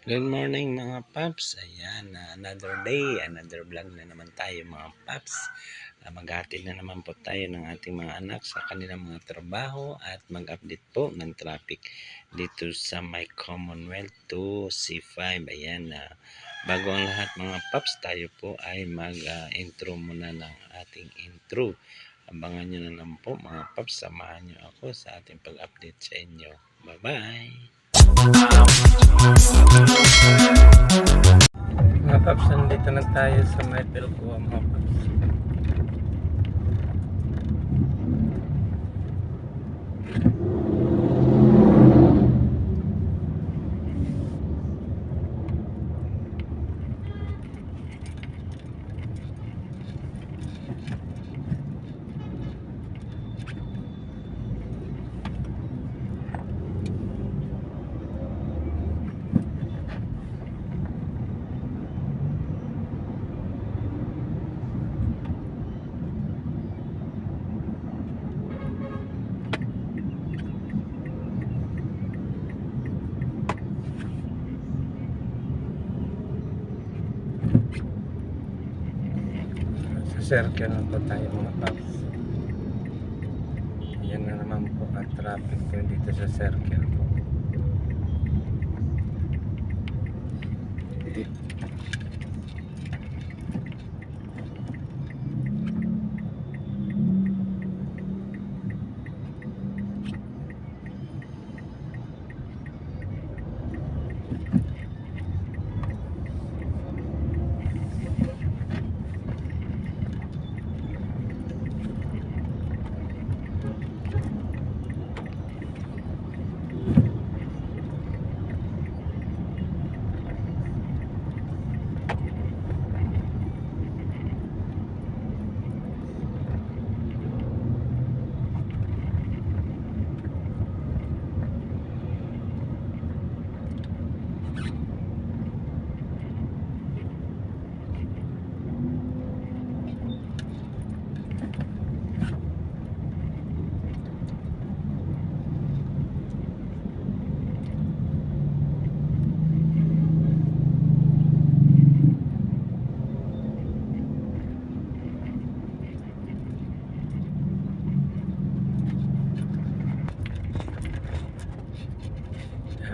Good morning mga paps. Ayan, another day, another vlog na naman tayo mga paps. Maghatid na naman po tayo ng ating mga anak sa kanilang mga trabaho at mag-update po ng traffic dito sa my Commonwealth to C5. Ayan, bago ang lahat mga paps, tayo po ay mag-intro muna ng ating intro. Abangan nyo na lang po mga paps, samahan nyo ako sa ating pag-update sa inyo. Bye-bye! Mga paps, nandito na tayo sa may Pelcoa mga paps. Circle na po tayo mga paps. Yan na naman po ang traffic po dito sa circle po.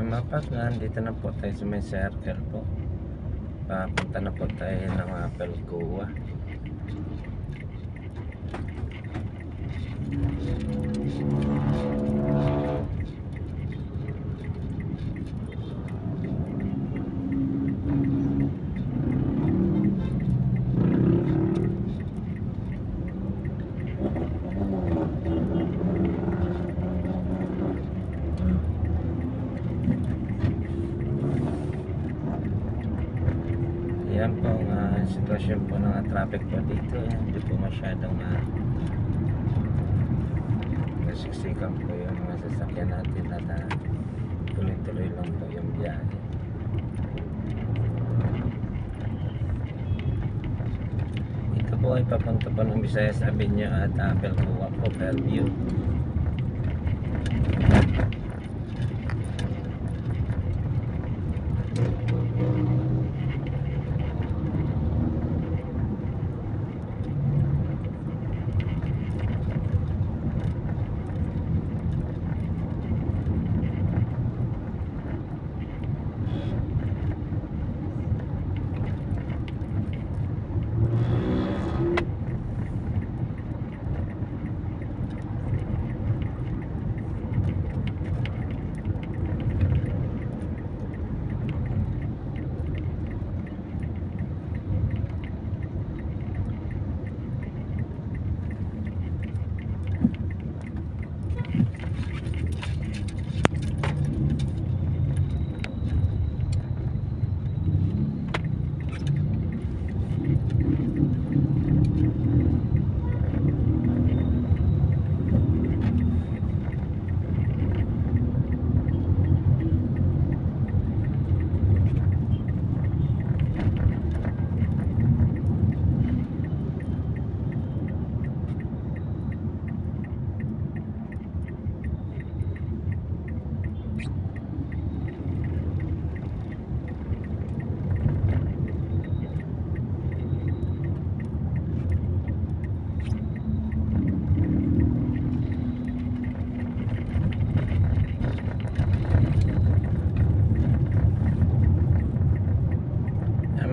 Mga paps, nandito na po tayo sa may circle po. Papunta na po tayo ng Pelcoa. Yan po ang sitwasyon po ng traffic po dito. Hindi po masyadong nasiksikan po yung mga sasakyan natin at tuloy-tuloy lang po yung biyahe. Ito po ay papunta po ng Visayas Avenue at Pelcoa po, Bellevue.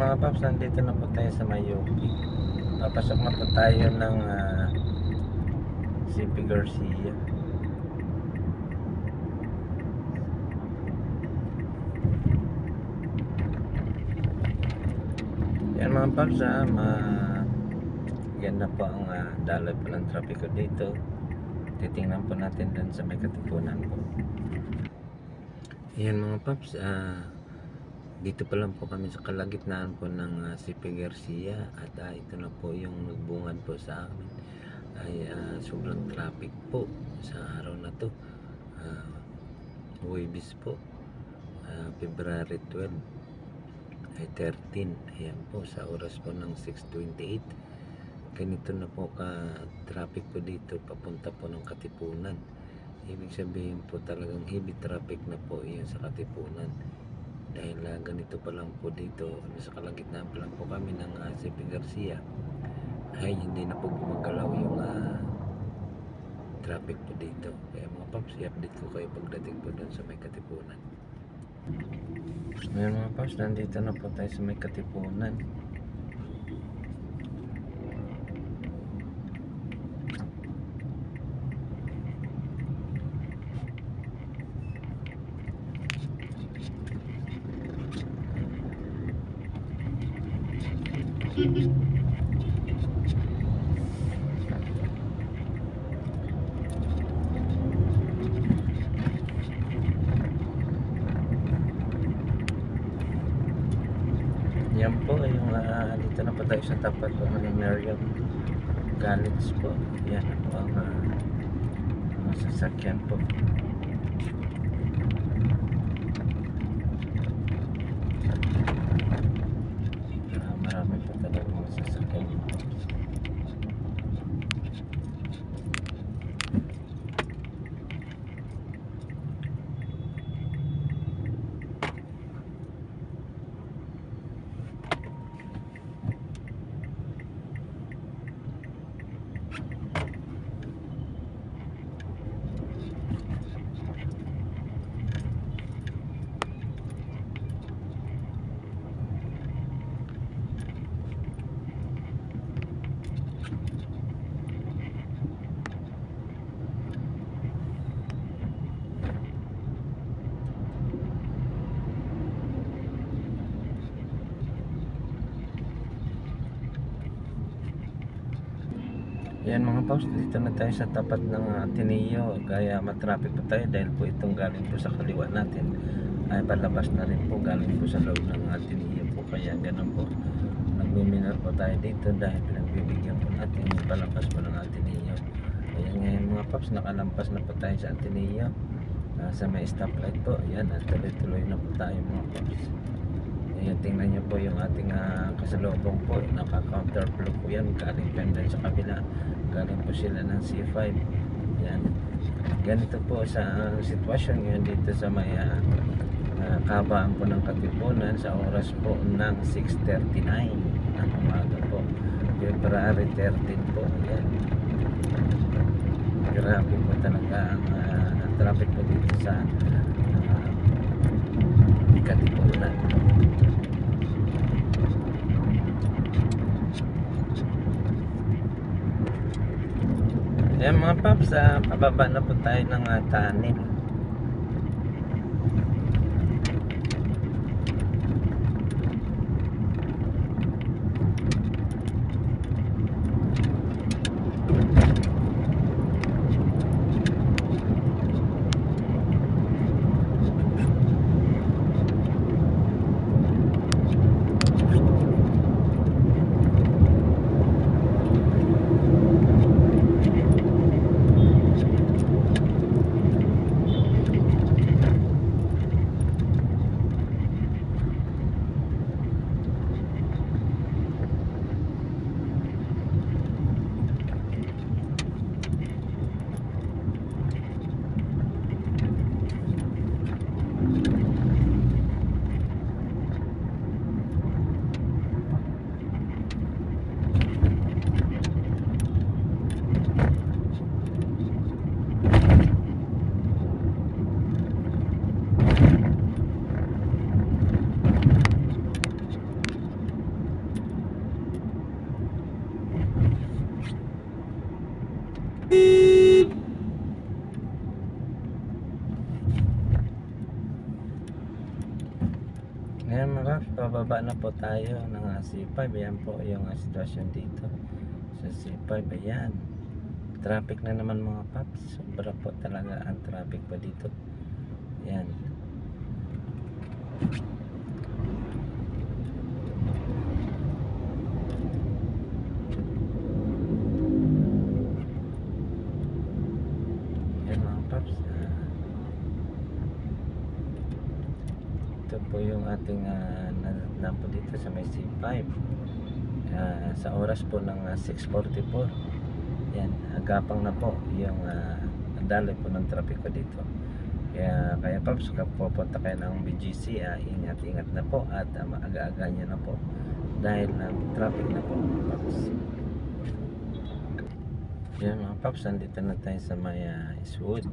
mga paps, nandito na po tayo sa Mayuki. Papasok na po tayo ng CP Garcia. Yan mga paps, ganda po ang daloy po ng trapiko dito. Titingnan po natin dun sa may Katipunan po. Yan mga paps, dito pa lang po kami sa kalagitnaan po ng CP Garcia at ito na po yung nagbungad po sa amin ay sobrang traffic po sa araw na to. Huwebes po, February 12 ay 13. Ayan po, sa oras po ng 6:28. Ganito na po ka traffic po dito papunta po ng Katipunan. Ibig sabihin po talagang heavy traffic na po yan sa Katipunan. Dahil ganito pa lang po dito, sa kalagitnaan pa lang po kami ng CP Garcia, ay hindi na po gumagalaw yung traffic po dito. Kaya mga paps, i-update ko kayo pagdating po doon sa may Katipunan. Ngayon mga paps, nandito na po tayo sa may Katipunan. Yan po yung dito na po tayo sa tapat po ng Meriam College po. Yan po ang mga sasakyan po. Marami po talaga mga sasakyan. Yan mga paps, dito na tayo sa tapat ng Ateneo. Kaya matraffic po tayo dahil po itong galing po sa kaliwa natin ay palabas na rin po, galing po sa loob ng Ateneo po. Kaya ganun po, nagluminar po tayo dito dahil pinagbibigyan po natin yung palampas po ng Ateneo. Ayan ngayon mga paps, nakalampas na po tayo sa Ateneo, sa may stoplight po. Yan, at tuloy-tuloy na po tayo mga paps. Ayan, tingnan nyo po yung ating kasalubong po, naka-counterflow po yan, galing pendant sa kabila, galing po sila ng C5. Yan, ganito po sa sitwasyon ngayon dito sa may kabaan po ng Katipunan sa oras po ng 6:39 ng umaga po, February 13 po. Yan, grabe po talaga ang traffic po dito sa Katipunan. Ayan mga paps, pababa na po tayo ng tunnel. Ngayon mga paps, pababa na po tayo ng C5. Ayan po yung sitwasyon dito sa C5. Ayan, traffic na naman mga paps. Sobra po talaga ang traffic pa dito. Ayan. Ayan mga paps. Ito po yung ating po dito sa may C5. Sa oras po ng 6:44. Yan, agapang na po yung daloy po ng trapiko dito. Kaya paps, kapag pupunta kayo ng BGC, ingat-ingat na po at maaga-aga nyo na po dahil traffic na po mga paps. Yan mga paps, nandito na tayo sa may Eastwood.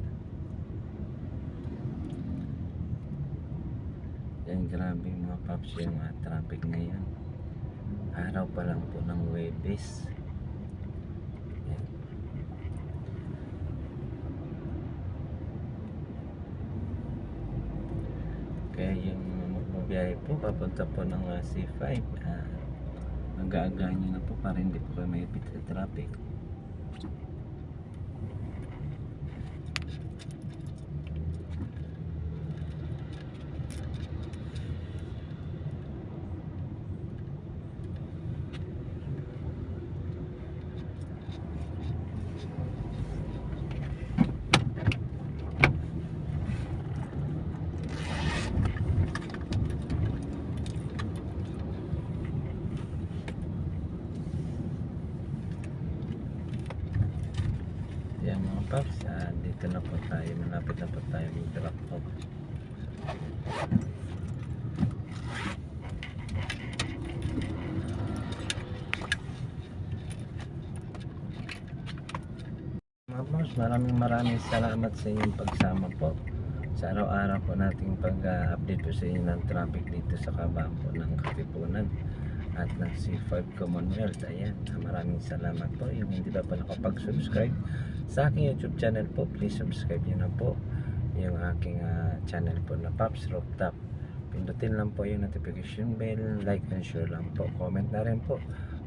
Yan, grabe mga paps yung traffic ngayon. Araw pa lang po ng Huwebes. Yan. Kaya yung magbabiyahe po papunta po ng C5, mag-aaga nyo na po para hindi po kayo maipit sa traffic. Yan mga paps, dito na po tayo, malapit na po tayo mag-drop off. Mga paps, maraming salamat sa inyong pagsama po sa araw-araw po nating pag-update po sa inyo ng traffic dito sa kabaan po ng Katipunan at ng C5 Commonwealth. Ayan, maraming salamat po. Yung hindi pa nakapag-subscribe sa aking YouTube channel po, please subscribe nyo na po yung aking channel po na Paps Rooftop. Pindutin lang po yung notification bell, like and share lang po, comment na rin po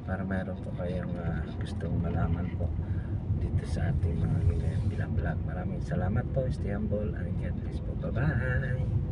para mayroon po kayong gustong malaman po dito sa ating mga bilang vlog. Maraming salamat po. Stay humble and God bless po. Bye bye.